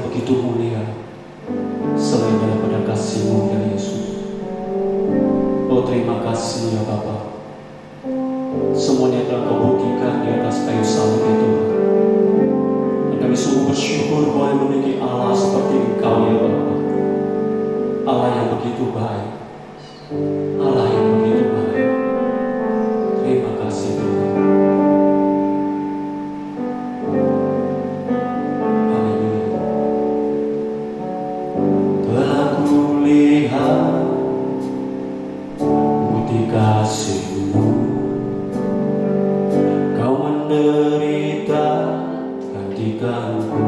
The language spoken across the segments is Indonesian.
begitu mulia selain daripada kasih-Mu ya Yesus. Oh terima kasih ya Bapa, semuanya telah Kau buktikan di atas kayu salib itu. Dan kami sungguh bersyukur boleh memiliki Allah seperti Engkau ya Bapa, Allah yang begitu baik, Allah yang begitu baik. Terima kasih Tuhan. Haleluya. Telah kulihat bukti kasih-Mu, Kau menderita gantikanku.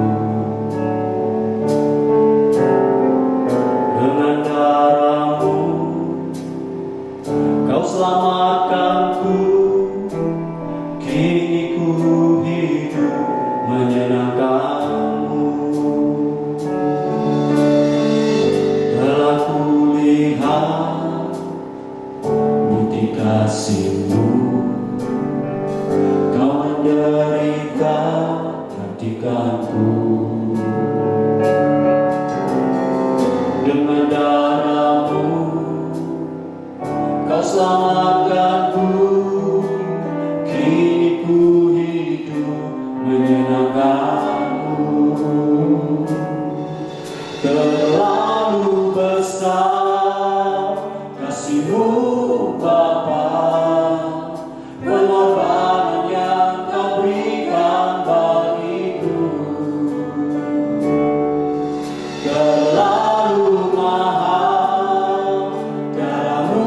Dengan darah-Mu Kau selamatkanku. Kini ku hidup menyenangkan-Mu. Telah kulihat bukti kasih-Mu, Kau menderita gantikanku. Dengan darah-Mu Kau selamatkanku. Kini ku hidup menyenangkan-Mu. Terlalu besar kasih-Mu Bapa, pengorbanan yang Kau berikan bagiku. Terlalu mahal darah-Mu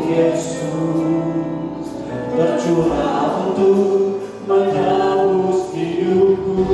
Yesus, tercurah untuk menebus hidupku.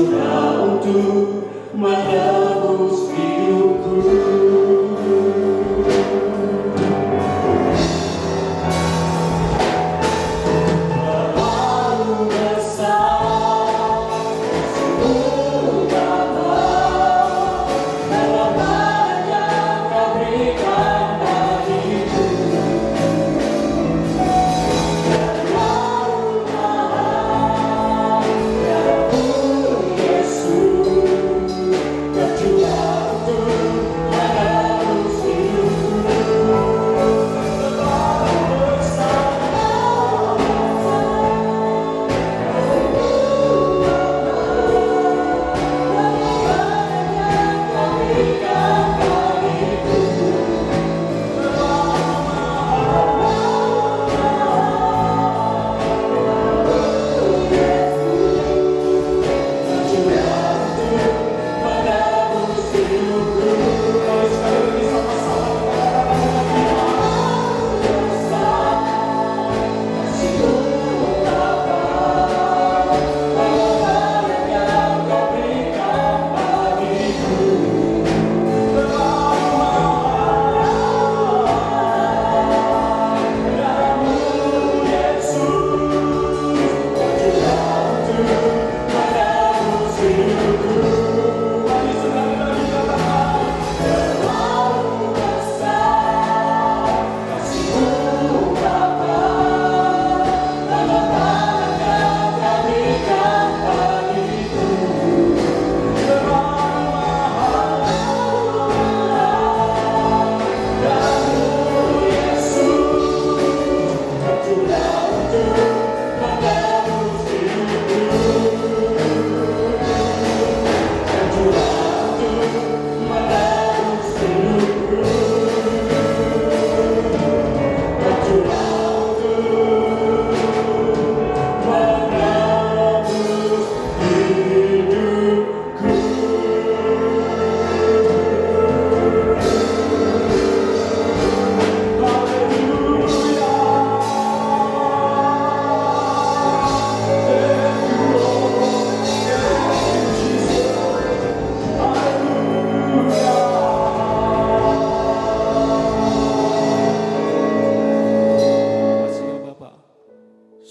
tercurah untuk menebus hidupku. Terlalu besar kasih-Mu Bapa, dalam banyak yang Kau berikan bagiku. Terlalu mahal darah-Mu Yesus, tercurah untuk menebus hidupku. Terlalu besar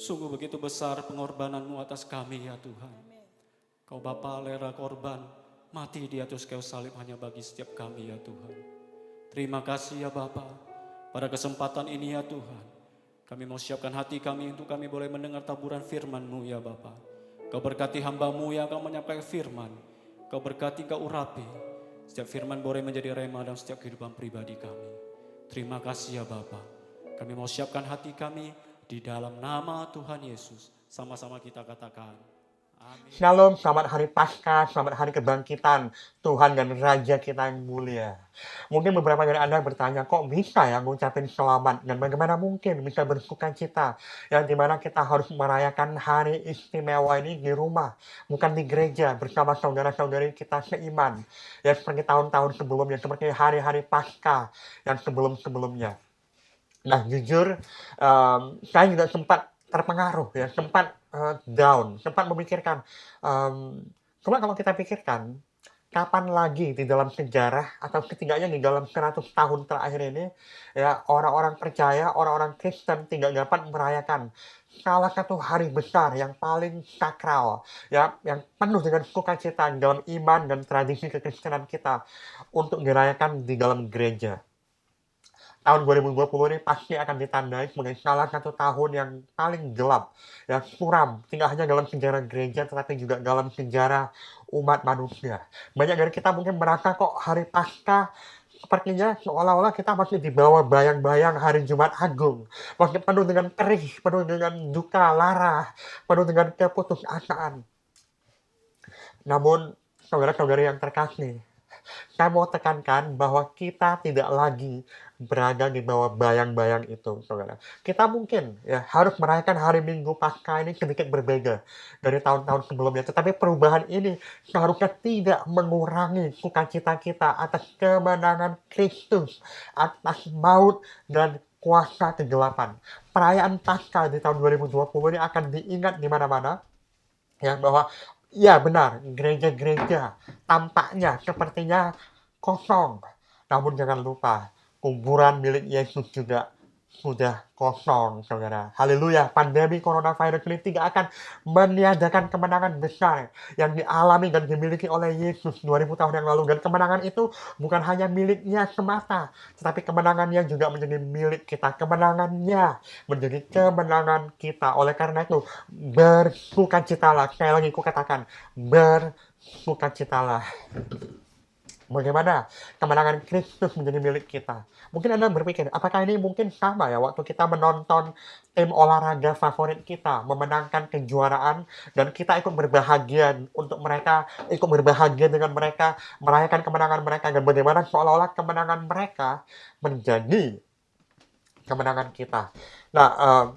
sungguh begitu besar pengorbanan-Mu atas kami ya Tuhan. Kau Bapa rela korban, mati di atas kayu salib hanya bagi setiap kami ya Tuhan. Terima kasih ya Bapa, pada kesempatan ini ya Tuhan, kami mau siapkan hati kami untuk kami boleh mendengar taburan firman-Mu ya Bapa. Kau berkati hamba-Mu yang akan menyampaikan firman, Kau berkati, Kau urapi, setiap firman boleh menjadi rema dalam setiap kehidupan pribadi kami. Terima kasih ya Bapa, kami mau siapkan hati kami di dalam nama Tuhan Yesus. Sama-sama kita katakan, amin. Shalom, selamat hari Paskah, selamat hari kebangkitan Tuhan dan Raja kita yang mulia. Mungkin beberapa dari Anda bertanya, kok bisa ya ngucapin selamat dan bagaimana mungkin bisa bersuka cita yang dimana kita harus merayakan hari istimewa ini di rumah, bukan di gereja bersama saudara-saudari kita seiman. Ya seperti tahun-tahun sebelumnya, seperti hari-hari Paskah yang sebelum-sebelumnya. Nah jujur, saya juga sempat terpengaruh ya, sempat down, sempat memikirkan, coba kalau kita pikirkan, kapan lagi di dalam sejarah atau setidaknya di dalam 100 tahun terakhir ini, ya orang-orang percaya, orang-orang Kristen tidak dapat merayakan salah satu hari besar yang paling sakral, ya, yang penuh dengan sukacita dalam iman dan tradisi kekristenan kita untuk dirayakan di dalam gereja. Tahun 2020 ini pasti akan ditandai sebagai salah satu tahun yang paling gelap, yang suram, tidak hanya dalam sejarah gereja, tetapi juga dalam sejarah umat manusia. Banyak dari kita mungkin merasa kok hari Paskah sepertinya seolah-olah kita masih di bawah bayang-bayang hari Jumat Agung. Masih penuh dengan perih, penuh dengan duka, lara, penuh dengan keputusasaan. Namun, saudara-saudari yang terkasih, saya mau tekankan bahwa kita tidak lagi berada di bawah bayang-bayang itu, saudara. Kita mungkin ya harus merayakan hari Minggu Paskah ini sedikit berbeda dari tahun-tahun sebelumnya. Tetapi perubahan ini seharusnya tidak mengurangi sukacita kita atas kemenangan Kristus, atas maut dan kuasa kegelapan. Perayaan Paskah di tahun 2020 ini akan diingat di mana-mana, ya, bahwa Ya benar, gereja-gereja tampaknya sepertinya kosong. Namun jangan lupa, kuburan milik Yesus juga sudah kosong, saudara. Haleluya, pandemi coronavirus ini tidak akan meniadakan kemenangan besar yang dialami dan dimiliki oleh Yesus 2000 tahun yang lalu. Dan kemenangan itu bukan hanya miliknya semata, tetapi kemenangannya juga menjadi milik kita. Kemenangannya menjadi kemenangan kita. Oleh karena itu, bersukacitalah. Sekali lagi kukatakan, bersukacitalah. Bagaimana kemenangan Kristus menjadi milik kita? Mungkin Anda berpikir, apakah ini mungkin sama ya waktu kita menonton tim olahraga favorit kita memenangkan kejuaraan dan kita ikut berbahagia untuk mereka, ikut berbahagia dengan mereka, merayakan kemenangan mereka, dan bagaimana seolah-olah kemenangan mereka menjadi kemenangan kita. Nah,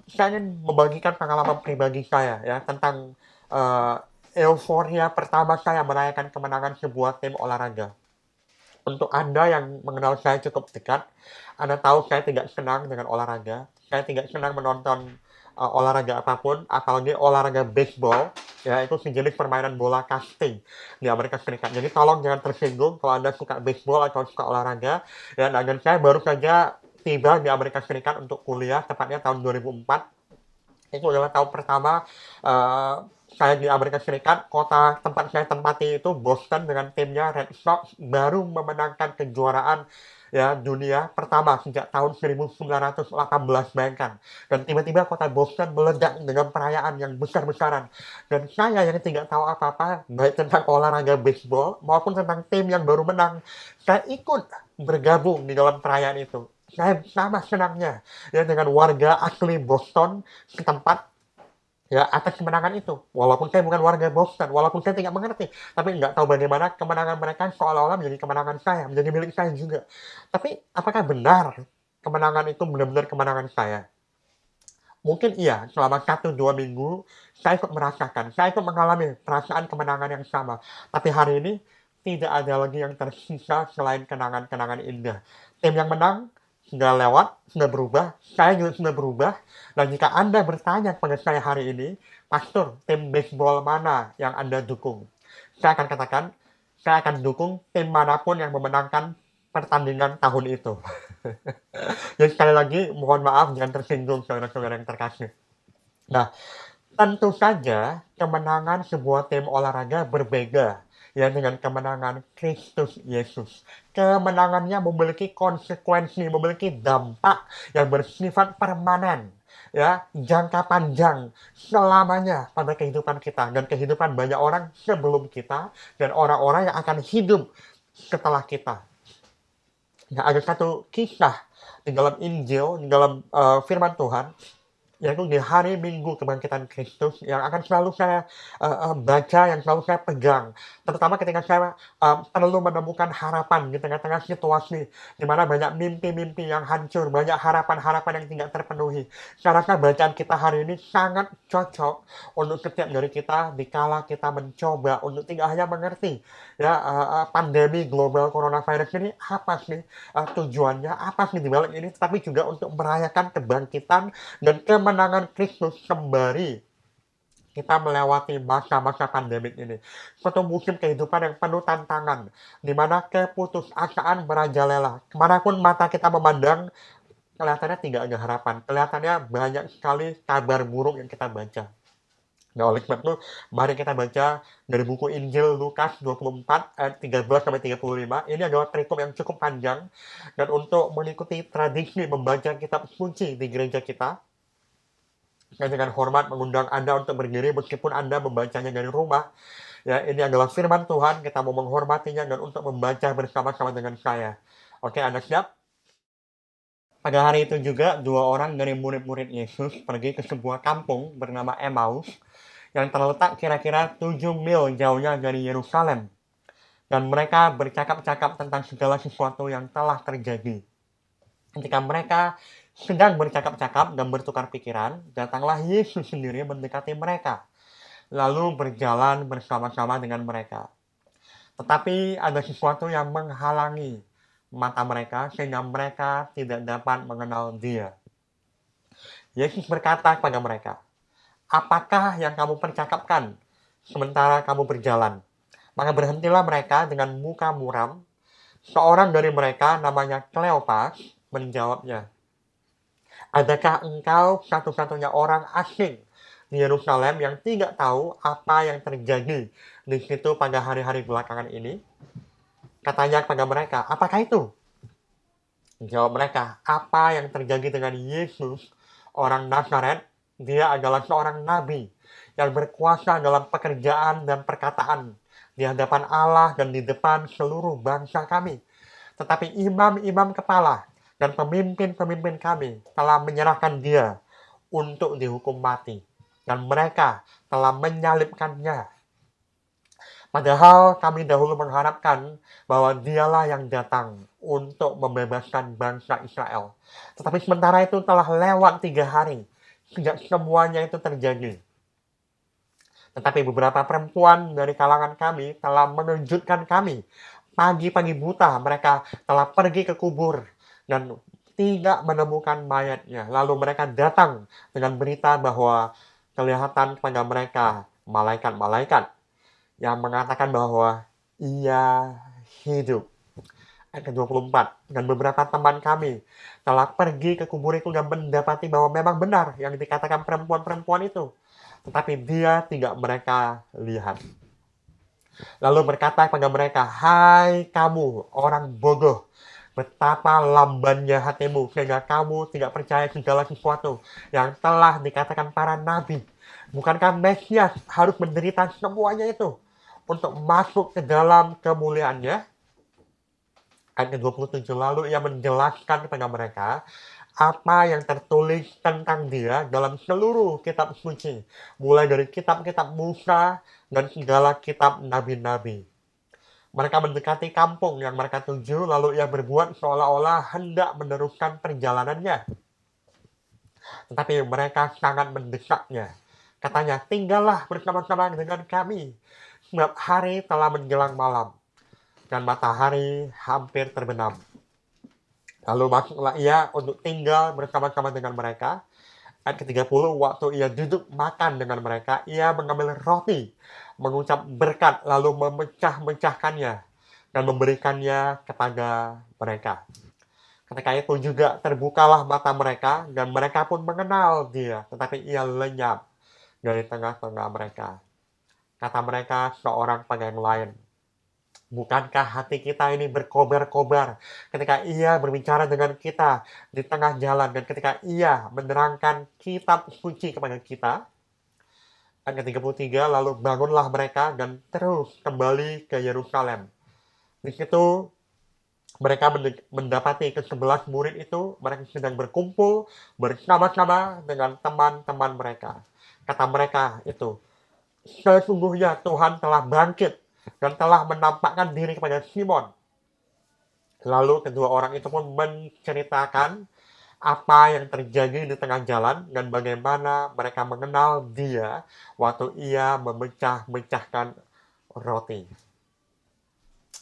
saya ingin membagikan pengalaman pribadi saya ya tentang eh, euforia pertama saya merayakan kemenangan sebuah tim olahraga. Untuk Anda yang mengenal saya cukup dekat, Anda tahu saya tidak senang dengan olahraga. Saya tidak senang menonton olahraga apapun, apalagi olahraga baseball. Ya, itu sejenis permainan bola kasti di Amerika Serikat. Jadi tolong jangan tersinggung kalau Anda suka baseball atau suka olahraga. Ya, dan saya baru saja tiba di Amerika Serikat untuk kuliah, tepatnya tahun 2004. Itu adalah tahun pertama saya di Amerika Serikat. Kota tempat saya tempati itu Boston dengan timnya Red Sox baru memenangkan kejuaraan ya dunia pertama sejak tahun 1918, bayangkan. Dan tiba-tiba kota Boston meledak dengan perayaan yang besar-besaran. Dan saya yang tidak tahu apa-apa baik tentang olahraga baseball maupun tentang tim yang baru menang, saya ikut bergabung di dalam perayaan itu. Saya sama senangnya ya dengan warga asli Boston setempat ya atas kemenangan itu. Walaupun saya bukan warga Boston, walaupun saya tidak mengerti, tapi nggak tahu bagaimana kemenangan mereka seolah-olah menjadi kemenangan saya, menjadi milik saya juga. Tapi apakah benar kemenangan itu benar-benar kemenangan saya? Mungkin iya, selama 1-2 minggu saya ikut merasakan, saya ikut mengalami perasaan kemenangan yang sama. Tapi hari ini tidak ada lagi yang tersisa selain kenangan-kenangan indah. Tim yang menang sudah lewat, sudah berubah, saya juga sudah berubah. Dan jika Anda bertanya pada saya hari ini, Pastor, tim baseball mana yang Anda dukung? Saya akan katakan, saya akan dukung tim manapun yang memenangkan pertandingan tahun itu. Jadi sekali lagi, mohon maaf jangan tersinggung saudara-saudara yang terkasih. Nah, tentu saja kemenangan sebuah tim olahraga berbeda ya dengan kemenangan Kristus Yesus. Kemenangannya memiliki konsekuensi, memiliki dampak yang bersifat permanen, ya, jangka panjang selamanya pada kehidupan kita dan kehidupan banyak orang sebelum kita dan orang-orang yang akan hidup setelah kita. Nah, ada satu kisah di dalam Injil, di dalam firman Tuhan, yaitu di hari Minggu Kebangkitan Kristus yang akan selalu saya baca, yang selalu saya pegang. Terutama ketika saya perlu menemukan harapan di tengah-tengah situasi di mana banyak mimpi-mimpi yang hancur, banyak harapan-harapan yang tidak terpenuhi. Saya rasa bacaan kita hari ini sangat cocok untuk setiap dari kita dikala kita mencoba untuk tidak hanya mengerti ya pandemi global coronavirus ini apa sih tujuannya, apa sih di balik ini, tapi juga untuk merayakan kebangkitan dan kemenangan Kristus sembari kita melewati masa-masa pandemik ini. Suatu musim kehidupan yang penuh tantangan, di mana keputusasaan merajalela. Kemanapun mata kita memandang, kelihatannya tidak ada harapan. Kelihatannya banyak sekali kabar buruk yang kita baca. Nah, oleh sebab itu, mari kita baca dari buku Injil Lukas 24 ayat 13-35. Ini adalah perikop yang cukup panjang. Dan untuk mengikuti tradisi membaca kitab suci di gereja kita, saya dengan hormat mengundang Anda untuk berdiri meskipun Anda membacanya dari rumah. Ya, ini adalah firman Tuhan, kita mau menghormatinya dan untuk membaca bersama-sama dengan saya. Oke, Anda siap? Pada hari itu juga, 2 orang dari murid-murid Yesus pergi ke sebuah kampung bernama Emmaus yang terletak kira-kira 7 mil jauhnya dari Yerusalem. Dan mereka bercakap-cakap tentang segala sesuatu yang telah terjadi. Ketika mereka sedang bercakap-cakap dan bertukar pikiran, datanglah Yesus sendiri mendekati mereka, lalu berjalan bersama-sama dengan mereka. Tetapi ada sesuatu yang menghalangi mata mereka sehingga mereka tidak dapat mengenal Dia. Yesus berkata kepada mereka, "Apakah yang kamu percakapkan sementara kamu berjalan. Maka berhentilah mereka dengan muka muram. Seorang dari mereka namanya Kleopas menjawabnya, adakah engkau satu-satunya orang asing di Yerusalem yang tidak tahu apa yang terjadi di situ pada hari-hari belakangan ini? Katanya kepada mereka, apakah itu? Jawab mereka, apa yang terjadi dengan Yesus, orang Nazaret? Dia adalah seorang nabi yang berkuasa dalam pekerjaan dan perkataan di hadapan Allah dan di depan seluruh bangsa kami. Tetapi imam-imam kepala dan pemimpin-pemimpin kami telah menyerahkan dia untuk dihukum mati. Dan mereka telah menyalibkannya. Padahal kami dahulu mengharapkan bahwa dialah yang datang untuk membebaskan bangsa Israel. Tetapi sementara itu telah lewat 3 hari sejak semuanya itu terjadi. Tetapi beberapa perempuan dari kalangan kami telah mengejutkan kami. Pagi-pagi buta mereka telah pergi ke kubur dan tidak menemukan mayatnya. Lalu mereka datang dengan berita bahwa kelihatan kepada mereka malaikat-malaikat yang mengatakan bahwa ia hidup. Ayat ke-24, dan beberapa teman kami telah pergi ke kubur itu dan mendapati bahwa memang benar yang dikatakan perempuan-perempuan itu. Tetapi dia tidak mereka lihat. Lalu berkata kepada mereka, hai kamu orang bodoh, betapa lambannya hatimu sehingga kamu tidak percaya segala sesuatu yang telah dikatakan para nabi. Bukankah Mesias harus menderita semuanya itu untuk masuk ke dalam kemuliaannya? Ayat ke-27, lalu ia menjelaskan kepada mereka apa yang tertulis tentang dia dalam seluruh kitab suci, mulai dari kitab-kitab Musa dan segala kitab nabi-nabi. Mereka mendekati kampung yang mereka tuju, lalu ia berbuat seolah-olah hendak meneruskan perjalanannya. Tetapi mereka sangat mendesaknya. Katanya, tinggallah bersama-sama dengan kami, sebab hari telah menjelang malam, dan matahari hampir terbenam. Lalu masuklah ia untuk tinggal bersama-sama dengan mereka. Ayat ke-30, waktu ia duduk makan dengan mereka, ia mengambil roti, mengucap berkat, lalu memecah-mecahkannya dan memberikannya kepada mereka. Ketika itu juga terbukalah mata mereka, dan mereka pun mengenal dia, tetapi ia lenyap dari tengah-tengah mereka. Kata mereka seorang pada yang lain, bukankah hati kita ini berkobar-kobar ketika ia berbicara dengan kita di tengah jalan dan ketika ia menerangkan kitab suci kepada kita? Ayat ke-33, lalu bangunlah mereka dan terus kembali ke Yerusalem. Di situ mereka mendapati ke-11 murid itu, mereka sedang berkumpul bersama-sama dengan teman-teman mereka. Kata mereka itu, sesungguhnya Tuhan telah bangkit dan telah menampakkan diri kepada Simon. Lalu kedua orang itu pun menceritakan apa yang terjadi di tengah jalan dan bagaimana mereka mengenal dia waktu ia memecah-mecahkan roti.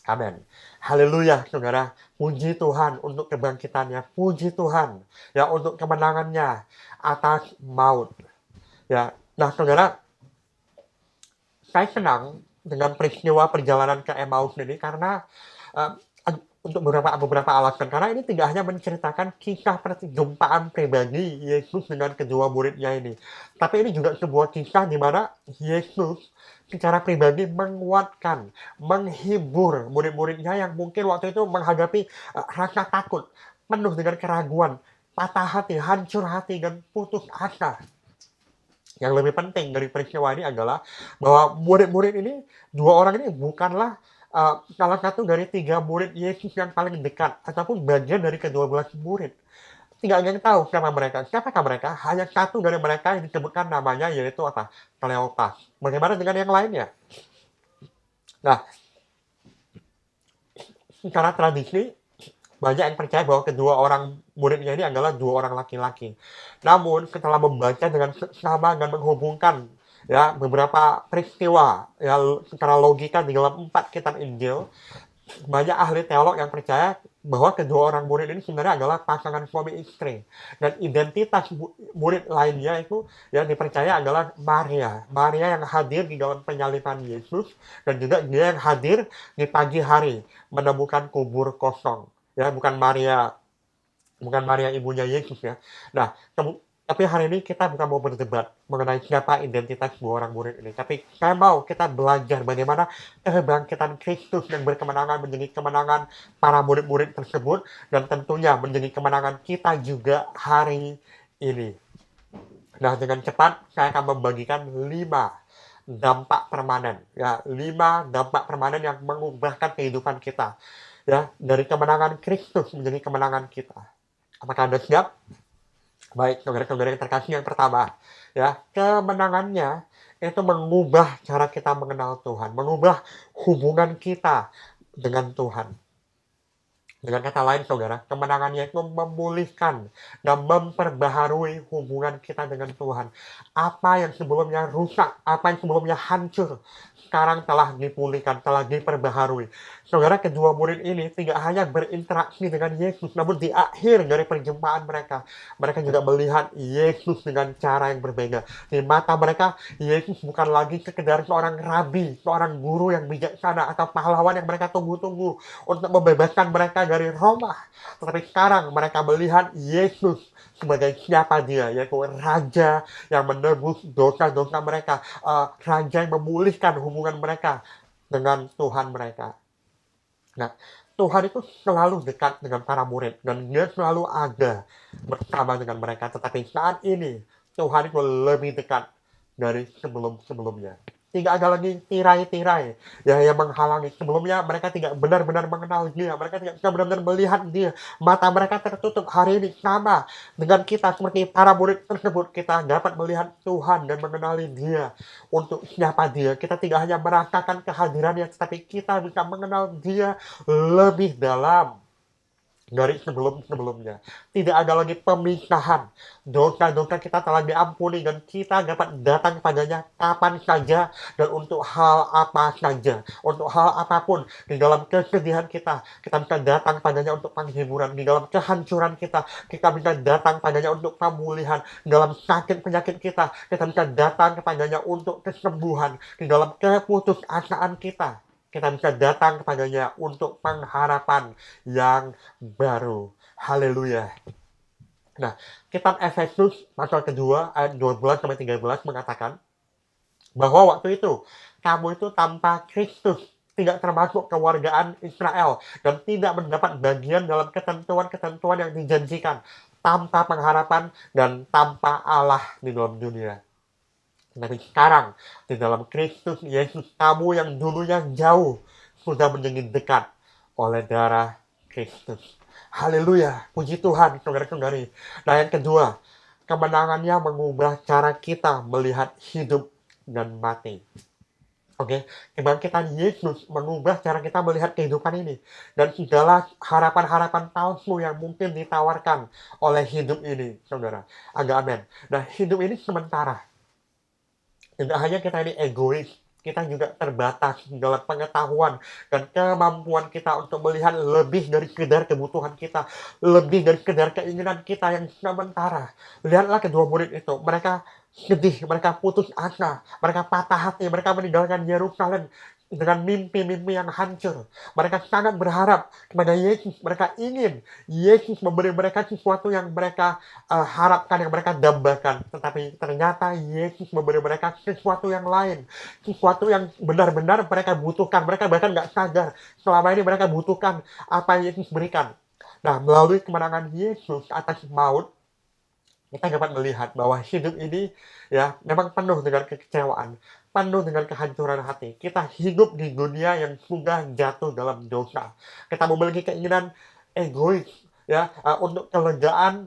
Amin. Haleluya, saudara. Puji Tuhan untuk kebangkitannya. Puji Tuhan ya untuk kemenangannya atas maut. Ya, nah saudara, saya senang dengan peristiwa perjalanan ke Emmaus ini karena untuk beberapa alasan. Karena ini tidak hanya menceritakan kisah perjumpaan pribadi Yesus dengan kedua muridnya ini, tapi ini juga sebuah kisah di mana Yesus secara pribadi menguatkan, menghibur murid-muridnya yang mungkin waktu itu menghadapi rasa takut, penuh dengan keraguan, patah hati, hancur hati, dan putus asa. Yang lebih penting dari peristiwa ini adalah bahwa murid-murid ini, dua orang ini bukanlah salah satu dari 3 murid Yesus yang paling dekat, ataupun bagian dari ke-12 murid. Tidak ada yang tahu siapa mereka. Siapakah mereka? Hanya satu dari mereka yang disebutkan namanya, yaitu apa? Kleopas. Bagaimana dengan yang lainnya? Nah, secara tradisi, banyak yang percaya bahwa kedua orang muridnya ini adalah 2 orang laki-laki. Namun, setelah membaca dengan seksama dan menghubungkan ya beberapa peristiwa ya secara logika di dalam 4 kitab Injil, banyak ahli teolog yang percaya bahwa kedua orang murid ini sebenarnya adalah pasangan suami istri. Dan identitas murid lainnya itu yang dipercaya adalah Maria. Maria yang hadir di dalam penyaliban Yesus, dan juga dia yang hadir di pagi hari menemukan kubur kosong. Ya, bukan Maria ibunya Yesus ya. Nah, tapi hari ini kita bukan mau berdebat mengenai siapa identitas dua orang murid ini. Tapi saya mau kita belajar bagaimana kebangkitan Kristus yang berkemenangan menjadi kemenangan para murid-murid tersebut, dan tentunya menjadi kemenangan kita juga hari ini. Nah, dengan cepat saya akan membagikan 5 dampak permanen. Ya, 5 dampak permanen yang mengubahkan kehidupan kita. Ya, dari kemenangan Kristus menjadi kemenangan kita. Apakah Anda siap? Baik, saudara-saudara yang terkasih, yang pertama, ya, kemenangannya itu mengubah cara kita mengenal Tuhan, mengubah hubungan kita dengan Tuhan. Dengan kata lain, saudara, kemenangannya itu memulihkan dan memperbaharui hubungan kita dengan Tuhan. Apa yang sebelumnya rusak, apa yang sebelumnya hancur, sekarang telah dipulihkan, telah diperbaharui. Saudara, kedua murid ini tidak hanya berinteraksi dengan Yesus, namun di akhir dari perjumpaan mereka, mereka juga melihat Yesus dengan cara yang berbeda. Di mata mereka, Yesus bukan lagi sekedar seorang rabi, seorang guru yang bijaksana, atau pahlawan yang mereka tunggu-tunggu untuk membebaskan mereka dari Roma. Tetapi sekarang mereka melihat Yesus sebagai siapa dia, yaitu Raja yang menebus dosa-dosa mereka, Raja yang memulihkan hubungan mereka dengan Tuhan mereka. Nah, Tuhan itu selalu dekat dengan para murid, dan dia selalu ada bersama dengan mereka. Tetapi saat ini, Tuhan itu lebih dekat dari sebelum-sebelumnya. Tidak ada lagi tirai-tirai yang menghalangi. Sebelumnya mereka tidak benar-benar mengenal dia, mereka tidak bisa benar-benar melihat dia. Mata mereka tertutup. Hari ini sama dengan kita, seperti para murid tersebut, kita dapat melihat Tuhan dan mengenali dia untuk siapa dia. Kita tidak hanya merasakan kehadirannya, tetapi kita bisa mengenal dia lebih dalam dari sebelum-sebelumnya. Tidak ada lagi pemisahan. Dosa-dosa kita telah diampuni, dan kita dapat datang padanya kapan saja dan untuk hal apa saja. Untuk hal apapun. Di dalam kesedihan kita bisa datang padanya untuk penghiburan. Di dalam kehancuran kita bisa datang padanya untuk pemulihan. Di dalam sakit penyakit kita bisa datang kepadanya untuk kesembuhan. Di dalam keputusasaan kita bisa datang kepadanya untuk pengharapan yang baru. Haleluya. Nah, kitab Efesus pasal kedua ayat 12-13 mengatakan bahwa waktu itu kamu itu tanpa Kristus tidak termasuk kewargaan Israel dan tidak mendapat bagian dalam ketentuan-ketentuan yang dijanjikan, tanpa pengharapan dan tanpa Allah di dalam dunia. Tapi sekarang, di dalam Kristus Yesus, kamu yang dulunya jauh sudah menjadi dekat oleh darah Kristus. Haleluya, puji Tuhan, saudara-saudari. Nah, yang kedua, kemenangannya mengubah cara kita melihat hidup dan mati. Oke, kebangkitan Yesus mengubah cara kita melihat kehidupan ini. Dan segala harapan-harapan palsu yang mungkin ditawarkan oleh hidup ini, saudara. Amin. Nah, hidup ini sementara. Tidak hanya kita ini egois, kita juga terbatas dalam pengetahuan dan kemampuan kita untuk melihat lebih dari sekedar kebutuhan kita, lebih dari sekedar keinginan kita yang sementara. Lihatlah kedua murid itu, mereka sedih, mereka putus asa, mereka patah hati, mereka meninggalkan Yerusalem dengan mimpi-mimpi yang hancur. Mereka sangat berharap kepada Yesus. Mereka ingin Yesus memberi mereka sesuatu yang mereka harapkan, yang mereka dambakan. Tetapi ternyata Yesus memberi mereka sesuatu yang lain. Sesuatu yang benar-benar mereka butuhkan. Mereka bahkan nggak sadar selama ini mereka butuhkan apa yang Yesus berikan. Nah, melalui kemenangan Yesus atas maut, kita dapat melihat bahwa hidup ini ya memang penuh dengan kekecewaan, penuh dengan kehancuran hati. Kita hidup di dunia yang sudah jatuh dalam dosa. Kita memiliki keinginan egois ya untuk kelegaan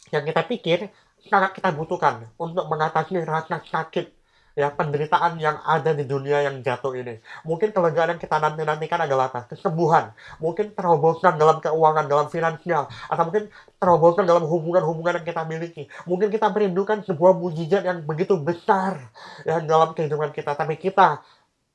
yang kita pikir sangat kita butuhkan untuk mengatasi rasa sakit ya penderitaan yang ada di dunia yang jatuh ini. Mungkin kelegaan yang kita nantikan adalah apa? Kesembuhan. Mungkin terobosan dalam keuangan, dalam finansial, atau mungkin terobosan dalam hubungan-hubungan yang kita miliki. Mungkin kita merindukan sebuah mujizat yang begitu besar ya dalam kehidupan kita, tapi kita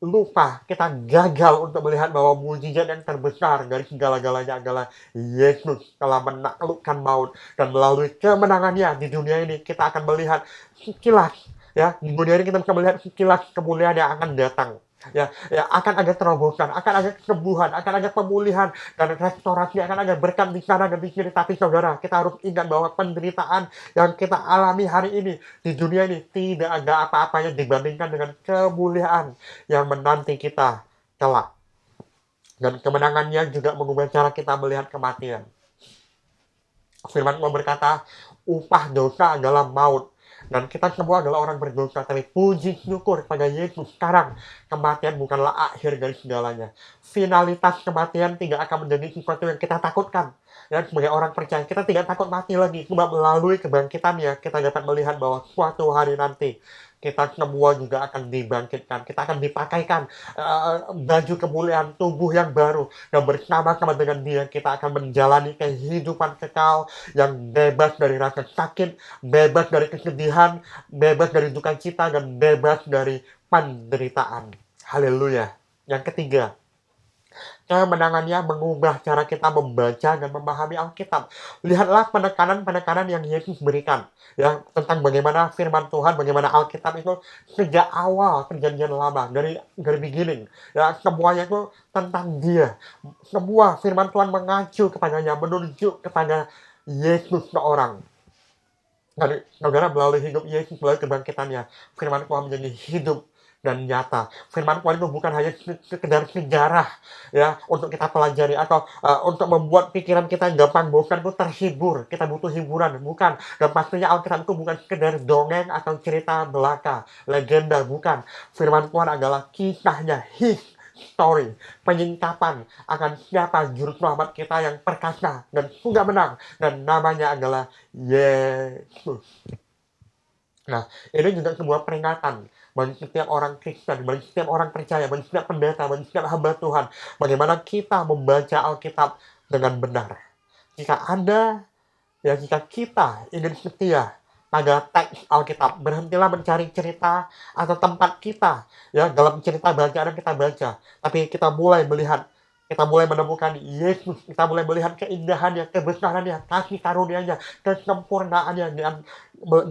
lupa, kita gagal untuk melihat bahwa mujizat yang terbesar dari segala-galanya adalah Yesus telah menaklukkan maut, dan melalui kemenangannya di dunia ini kita akan melihat sekilas, ya, di dunia ini kita bisa melihat sekilas kemuliaan yang akan datang. Ya, akan ada terobosan, akan ada kesembuhan, akan ada pemulihan, dan restorasi, akan ada berkat di sana dan di sini. Tapi saudara, kita harus ingat bahwa penderitaan yang kita alami hari ini di dunia ini tidak ada apa-apanya dibandingkan dengan kemuliaan yang menanti kita kelak. Dan kemenangannya juga mengubah cara kita melihat kematian. Firman Tuhan berkata, upah dosa adalah maut. Dan kita semua adalah orang berdosa, tapi puji syukur pada Yesus sekarang kematian bukanlah akhir dari segalanya. Finalitas kematian tidak akan menjadi sesuatu yang kita takutkan. Ya, sebagai orang percaya, kita tidak takut mati lagi. Sebab melalui kebangkitannya, kita dapat melihat bahwa suatu hari nanti, kita semua juga akan dibangkitkan. Kita akan dipakaikan baju kemuliaan, tubuh yang baru. Dan bersama-sama dengan dia, kita akan menjalani kehidupan kekal yang bebas dari rasa sakit, bebas dari kesedihan, bebas dari duka cita, dan bebas dari penderitaan. Haleluya. Yang ketiga, kemenangannya mengubah cara kita membaca dan memahami Alkitab. Lihatlah penekanan-penekanan yang Yesus berikan, ya, tentang bagaimana firman Tuhan, bagaimana Alkitab itu sejak awal perjanjian lama, dari beginning, ya, semuanya itu tentang dia. Semua firman Tuhan mengacu kepadanya, menunjuk kepada Yesus seorang. Dan saudara, melalui hidup Yesus, melalui kebangkitannya, firman Tuhan menjadi hidup dan nyata. Firman Tuhan itu bukan hanya sekedar sejarah, ya, untuk kita pelajari atau untuk membuat pikiran kita gampang bosan itu terhibur. Kita butuh hiburan, bukan. Dan pastinya Alkitab itu bukan sekedar dongeng atau cerita belaka, legenda, bukan. Firman Tuhan adalah kisahnya, his story, penyingkapan akan siapa juru selamat kita yang perkasa dan sudah menang, dan namanya adalah Yesus. Nah, ini juga sebuah peringatan bagi setiap orang Kristen, bagi setiap orang percaya, bagi setiap pendeta, bagi setiap hamba Tuhan, bagaimana kita membaca Alkitab dengan benar. Jika kita ingin setia pada teks Alkitab, berhentilah mencari cerita atau tempat kita, ya, dalam cerita bacaan yang kita baca, tapi kita mulai menemukan Yesus, kita mulai melihat keindahannya, kebesarannya, kasih karunia-Nya, kesempurnaannya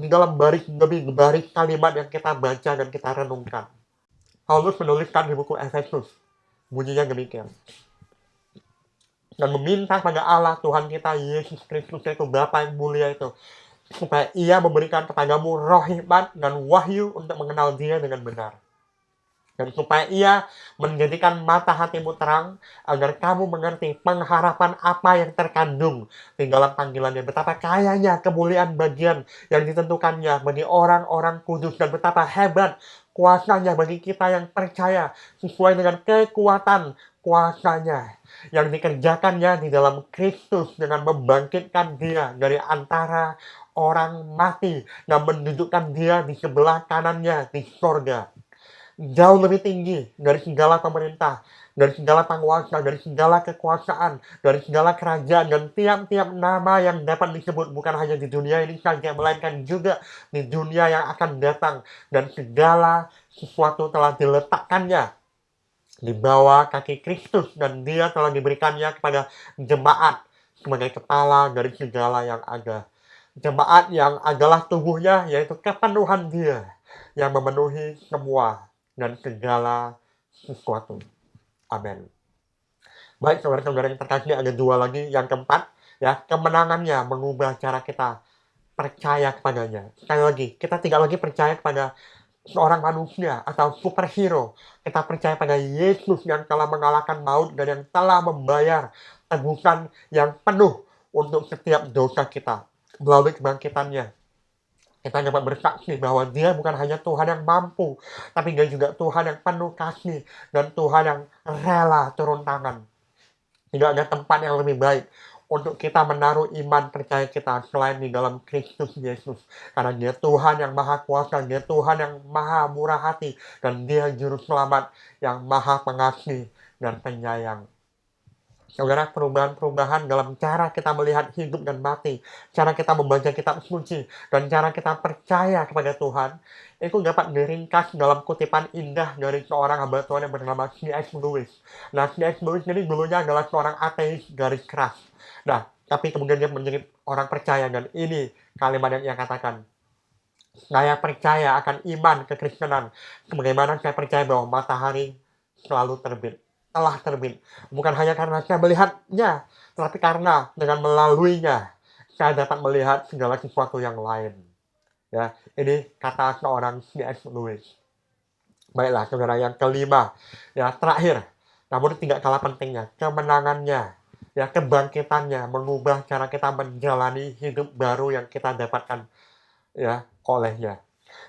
di dalam baris demi baris kalimat yang kita baca dan kita renungkan. Paulus menuliskan di buku Efesus, bunyinya demikian. Dan meminta pada Allah Tuhan kita Yesus Kristus, yaitu Bapa yang mulia itu, supaya Ia memberikan kepadamu roh hikmat dan wahyu untuk mengenal Dia dengan benar. Dan supaya Ia menjadikan mata hatimu terang, agar kamu mengerti pengharapan apa yang terkandung di dalam panggilannya. Betapa kayanya kemuliaan bagian yang ditentukannya bagi orang-orang kudus, dan betapa hebat kuasanya bagi kita yang percaya, sesuai dengan kekuatan kuasanya yang dikerjakannya di dalam Kristus dengan membangkitkan Dia dari antara orang mati dan mendudukkan Dia di sebelah kanannya di sorga. Jauh lebih tinggi dari segala pemerintah, dari segala penguasa, dari segala kekuasaan, dari segala kerajaan, dan tiap-tiap nama yang dapat disebut, bukan hanya di dunia ini saja, melainkan juga di dunia yang akan datang. Dan segala sesuatu telah diletakkannya di bawah kaki Kristus, dan Dia telah diberikannya kepada jemaat sebagai kepala dari segala yang ada. Jemaat yang adalah tubuhnya, yaitu kepenuhan Dia yang memenuhi semua dan segala sesuatu. Amin. Baik, saudara-saudara yang terkasih, ada dua lagi. Yang keempat, ya, kemenangannya mengubah cara kita percaya kepadanya. Sekali lagi, kita tidak lagi percaya kepada seorang manusia atau superhero. Kita percaya pada Yesus yang telah mengalahkan maut dan yang telah membayar tebusan yang penuh untuk setiap dosa kita. Melalui kebangkitannya, kita dapat bersaksi bahwa Dia bukan hanya Tuhan yang mampu, tapi Dia juga Tuhan yang penuh kasih dan Tuhan yang rela turun tangan. Tidak ada tempat yang lebih baik untuk kita menaruh iman percaya kita selain di dalam Kristus Yesus. Karena Dia Tuhan yang maha kuasa, Dia Tuhan yang maha murah hati, dan Dia juru selamat yang maha pengasih dan penyayang. Saudara, perubahan-perubahan dalam cara kita melihat hidup dan mati, cara kita membaca kitab suci, dan cara kita percaya kepada Tuhan, itu dapat diringkas dalam kutipan indah dari seorang hamba Tuhan yang bernama C.S. Lewis. Nah, C.S. Lewis ini dulunya adalah seorang ateis garis keras. Nah, tapi kemudian dia menjadi orang percaya, dan ini kalimat yang ia katakan. Saya percaya akan iman kekristenan, sebagaimana saya percaya bahwa matahari selalu terbit, telah terbit. Bukan hanya karena saya melihatnya, tetapi karena dengan melaluinya, saya dapat melihat segala sesuatu yang lain. Ya, ini kata seorang C.S. Lewis. Baiklah, saudara, yang kelima, ya terakhir, namun tidak kalah pentingnya, kemenangannya, ya kebangkitannya mengubah cara kita menjalani hidup baru yang kita dapatkan ya olehnya.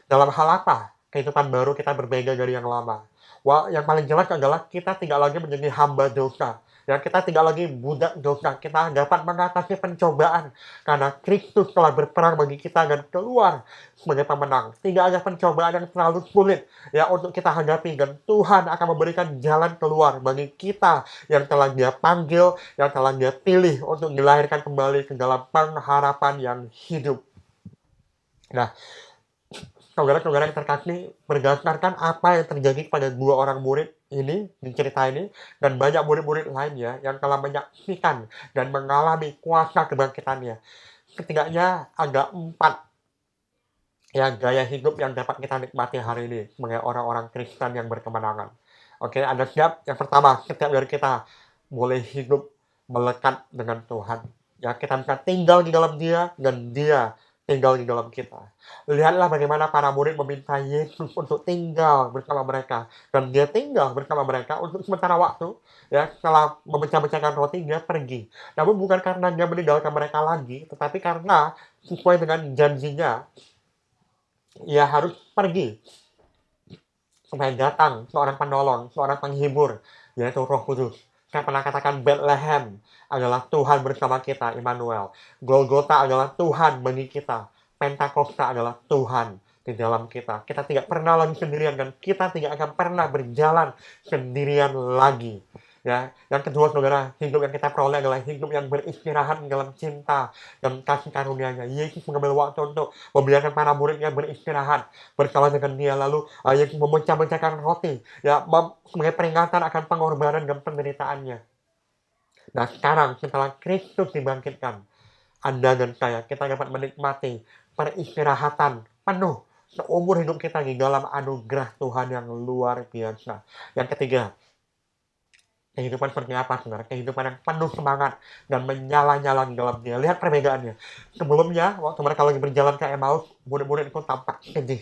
Dalam hal apa? Kehidupan baru kita berbeda dari yang lama. Wah, yang paling jelas adalah kita tidak lagi menjadi hamba dosa. Ya, kita tidak lagi budak dosa. Kita dapat mengatasi pencobaan. Karena Kristus telah berperang bagi kita dan keluar sebagai pemenang. Tidak ada pencobaan yang terlalu sulit ya untuk kita hadapi. Dan Tuhan akan memberikan jalan keluar bagi kita yang telah Dia panggil, yang telah Dia pilih untuk dilahirkan kembali ke dalam pengharapan yang hidup. Nah, saudara-saudara yang terkasih, berdasarkan apa yang terjadi pada dua orang murid ini, di cerita ini, dan banyak murid-murid lainnya yang telah menyaksikan dan mengalami kuasa kebangkitannya. Setidaknya ada 4 ya gaya hidup yang dapat kita nikmati hari ini sebagai orang-orang Kristen yang berkemenangan. Oke, Anda siap? Yang pertama, setiap dari kita boleh hidup melekat dengan Tuhan. Ya, kita bisa tinggal di dalam Dia dan Dia tinggal di dalam kita. Lihatlah bagaimana para murid meminta Yesus untuk tinggal bersama mereka, dan Dia tinggal bersama mereka untuk sementara waktu. Ya, setelah memecah-mecahkan roti, Dia pergi. Namun bukan karena Dia meninggalkan mereka lagi, tetapi karena sesuai dengan janjinya, Ia harus pergi supaya datang seorang penolong, seorang penghibur, yaitu Roh Kudus. Saya pernah katakan Bethlehem adalah Tuhan bersama kita, Immanuel. Golgota adalah Tuhan bagi kita. Pentakosta adalah Tuhan di dalam kita. Kita tidak pernah lagi sendirian, dan kita tidak akan pernah berjalan sendirian lagi. Ya, yang kedua, saudara, hidup yang kita peroleh adalah hidup yang beristirahat dalam cinta dan kasih karunia-Nya. Yesus mengambil waktu untuk membiarkan para muridnya beristirahat bersama dengan Dia, lalu Yesus memecah-mecahkan roti ya sebagai peringatan akan pengorbanan dan penderitaannya. Nah, sekarang setelah Kristus dibangkitkan, Anda dan saya, kita dapat menikmati peristirahatan penuh seumur hidup kita di dalam anugerah Tuhan yang luar biasa. Yang ketiga, kehidupan seperti apa, saudara? Kehidupan yang penuh semangat dan menyala-nyala di dalam Dia. Lihat perbedaannya. Sebelumnya, waktu mereka lagi berjalan ke Emmaus, murid-murid itu tampak sedih,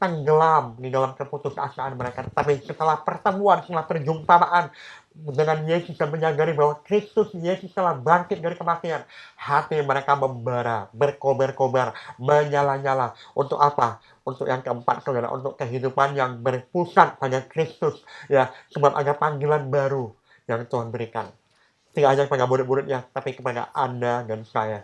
tenggelam di dalam keputusasaan mereka. Tapi setelah pertemuan, setelah perjumpaan dengan Yesus dan menyadari bahwa Kristus Yesus telah bangkit dari kematian, hati mereka membara, berkobar-kobar, menyala-nyala. Untuk apa? Untuk yang keempat, saudara, untuk kehidupan yang berpusat pada Kristus. Ya, sebab ada panggilan baru yang Tuhan berikan. Tidak hanya kepada murid-muridnya, tapi kepada Anda dan saya.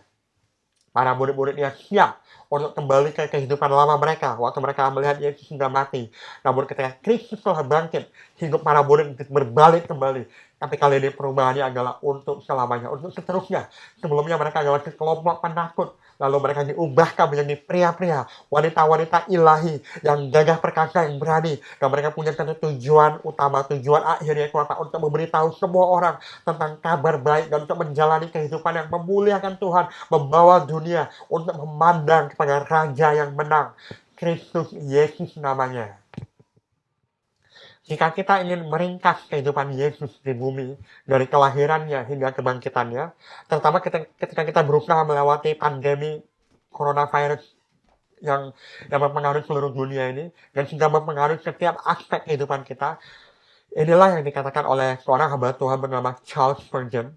Para murid-muridnya siap untuk kembali ke kehidupan lama mereka waktu mereka melihat Yesus sudah mati. Namun ketika Kristus telah bangkit, hidup para murid berbalik kembali. Tapi kali ini perubahannya adalah untuk selamanya, untuk seterusnya. Sebelumnya mereka adalah sekelompok penakut. Lalu mereka diubahkan menjadi pria-pria, wanita-wanita ilahi yang gagah perkasa, yang berani. Dan mereka punya satu tujuan utama, tujuan akhir, yaitu apa? Untuk memberitahu semua orang tentang kabar baik dan untuk menjalani kehidupan yang memuliakan Tuhan, membawa dunia untuk memandang kepada Raja yang menang, Kristus Yesus namanya. Jika kita ingin meringkas kehidupan Yesus di bumi, dari kelahirannya hingga kebangkitannya, terutama ketika kita berusaha melewati pandemi coronavirus yang mempengaruhi seluruh dunia ini, dan sudah mempengaruhi setiap aspek kehidupan kita, inilah yang dikatakan oleh seorang hamba Tuhan bernama Charles Spurgeon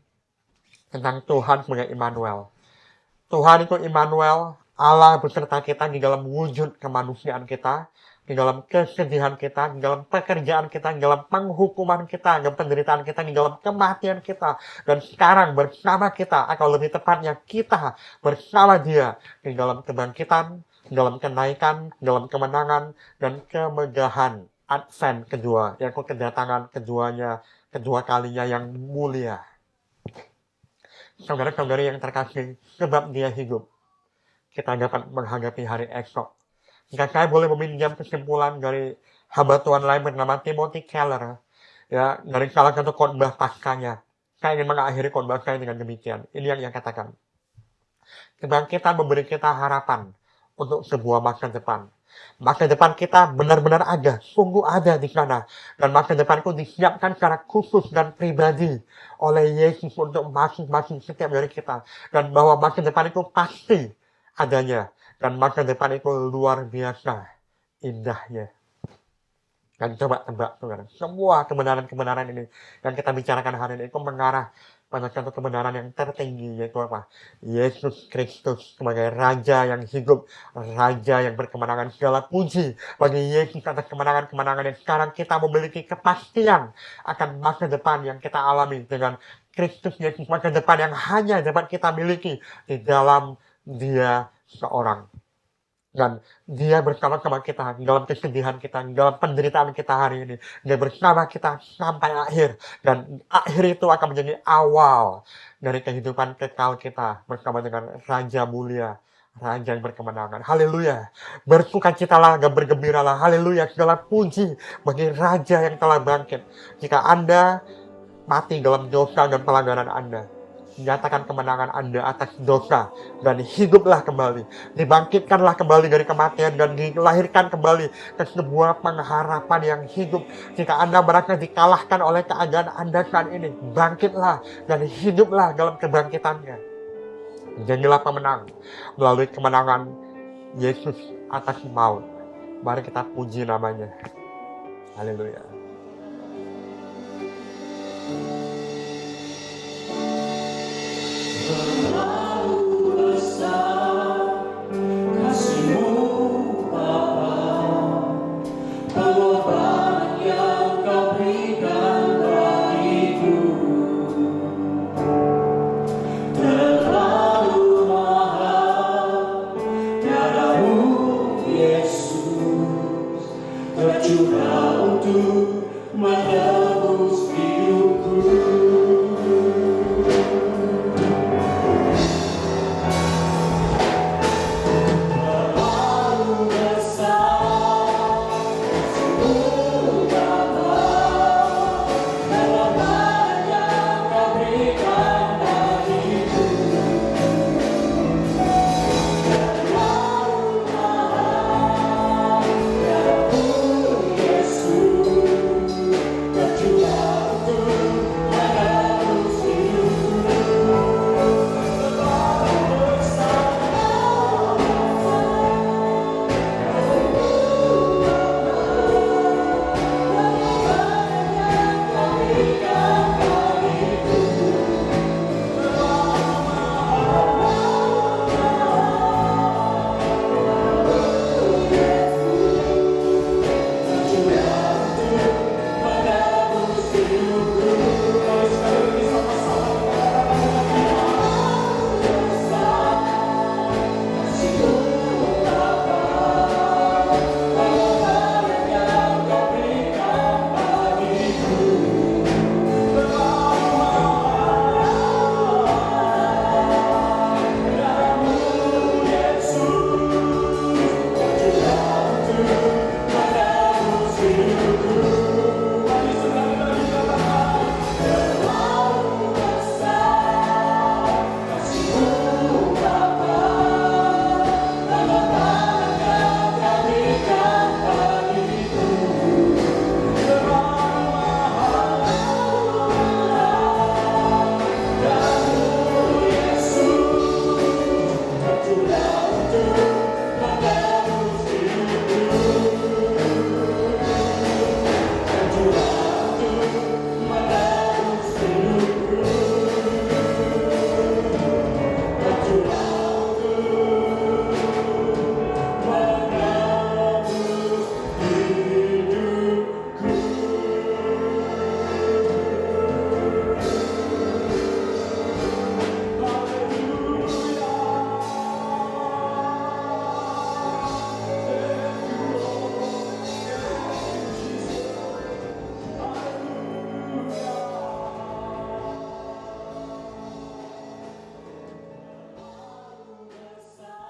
tentang Tuhan sebagai Immanuel. Tuhan itu Immanuel, Allah beserta kita di dalam wujud kemanusiaan kita, di dalam kesedihan kita, di dalam pekerjaan kita, di dalam penghukuman kita, di dalam penderitaan kita, di dalam kematian kita. Dan sekarang bersama kita, atau lebih tepatnya kita bersama Dia di dalam kebangkitan, di dalam kenaikan, di dalam kemenangan, dan kemegahan Advent kedua, yaitu kedatangan kedua kalinya yang mulia. Saudara-saudari yang terkasih, sebab Dia hidup, kita dapat menghadapi hari esok. Jika saya boleh meminjam kesimpulan dari hamba Tuhan lain bernama Timothy Keller, ya, dari salah satu khotbah paskanya, saya ingin mengakhiri khotbah saya dengan demikian. Ini yang ia katakan. Kebangkitan memberi kita harapan untuk sebuah masa depan. Masa depan kita benar-benar ada, sungguh ada di sana. Dan masa depan itu disiapkan secara khusus dan pribadi oleh Yesus untuk masing-masing setiap dari kita. Dan bahwa masa depan itu pasti adanya. Dan masa depan itu luar biasa indahnya. Dan coba tebak, saudara. Semua kebenaran-kebenaran ini yang kita bicarakan hari ini itu mengarah pada satu kebenaran yang tertinggi, yaitu apa? Yesus Kristus sebagai Raja yang hidup, Raja yang berkemenangan. Segala puji bagi Yesus atas kemenangan-kemenangan yang sekarang kita memiliki kepastian akan masa depan yang kita alami dengan Kristus Yesus. Masa depan yang hanya dapat kita miliki di dalam Dia seorang. Dan Dia bersama-sama kita dalam kesedihan kita, dalam penderitaan kita hari ini. Dia bersama kita sampai akhir. Dan akhir itu akan menjadi awal dari kehidupan kekal kita bersama dengan Raja mulia, Raja yang berkemenangan. Haleluya. Bersukacitalah dan bergembiralah. Haleluya. Segala puji bagi Raja yang telah bangkit. Jika Anda mati dalam dosa dan pelanggaran Anda, nyatakan kemenangan Anda atas dosa dan hiduplah kembali, dibangkitkanlah kembali dari kematian dan dilahirkan kembali ke sebuah pengharapan yang hidup. Jika Anda merasa dikalahkan oleh keadaan Anda saat ini, bangkitlah dan hiduplah dalam kebangkitannya. Jadilah pemenang melalui kemenangan Yesus atas maut. Mari kita puji namanya. Haleluya. Terlalu besar kasih-Mu Bapa, pengorbanan yang Kau berikan bagiku. Terlalu mahal darah-Mu Yesus tercurah untuk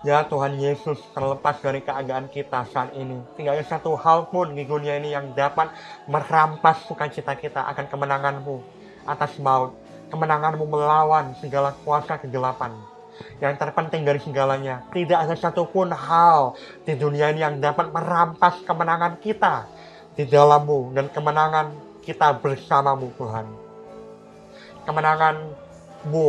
Ya Tuhan Yesus, terlepas dari keadaan kita saat ini, tidak ada satu hal pun di dunia ini yang dapat merampas sukacita kita akan kemenangan-Mu atas maut, kemenangan-Mu melawan segala kuasa kegelapan. Yang terpenting dari segalanya, tidak ada satupun hal di dunia ini yang dapat merampas kemenangan kita di dalam-Mu dan kemenangan kita bersama-Mu Tuhan. Kemenangan-Mu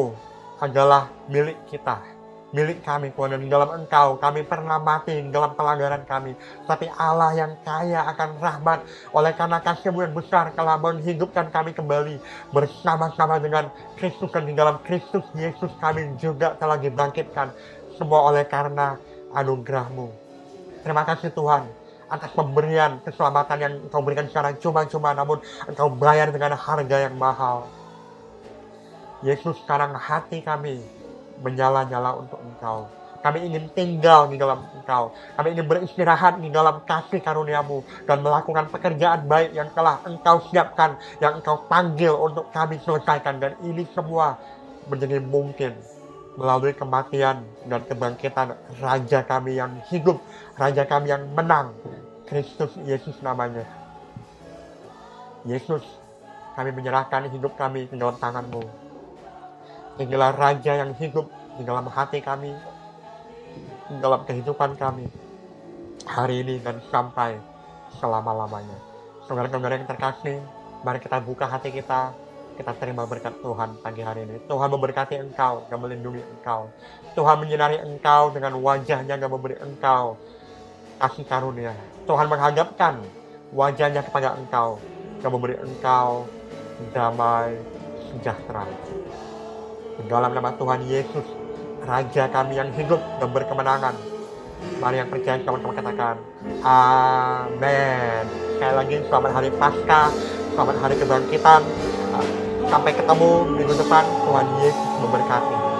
adalah milik kita, milik kami Tuhan, dan di dalam Engkau kami pernah mati dalam pelanggaran kami, tapi Allah yang kaya akan rahmat oleh karena kasih-Mu yang besar telah menghidupkan kami kembali bersama-sama dengan Kristus, dan di dalam Kristus Yesus kami juga telah dibangkitkan, semua oleh karena anugerah-Mu. Terima kasih Tuhan atas pemberian keselamatan yang Engkau berikan secara cuma-cuma, namun Engkau bayar dengan harga yang mahal. Yesus, sekarang hati kami menyala-nyala untuk Engkau. Kami ingin tinggal di dalam Engkau. Kami ingin beristirahat di dalam kasih karunia-Mu dan melakukan pekerjaan baik yang telah Engkau siapkan, yang Engkau panggil untuk kami selesaikan. Dan ini semua menjadi mungkin melalui kematian dan kebangkitan Raja kami yang hidup, Raja kami yang menang, Kristus Yesus namanya. Yesus, kami menyerahkan hidup kami ke dalam tangan-Mu. Inilah Raja yang hidup di dalam hati kami, di dalam kehidupan kami, hari ini dan sampai selama-lamanya. Saudara-saudara yang terkasih, mari kita buka hati kita terima berkat Tuhan pagi hari ini. Tuhan memberkati engkau dan melindungi engkau. Tuhan menyinari engkau dengan wajahnya dan memberi engkau kasih karunia. Tuhan menghadapkan wajahnya kepada engkau dan memberi engkau damai sejahtera. Di dalam nama Tuhan Yesus, Raja kami yang hidup dan berkemenangan, mari yang percaya sama-sama katakan amin. Sekali lagi selamat hari Paskah, selamat hari kebangkitan. Sampai ketemu minggu depan. Tuhan Yesus memberkati.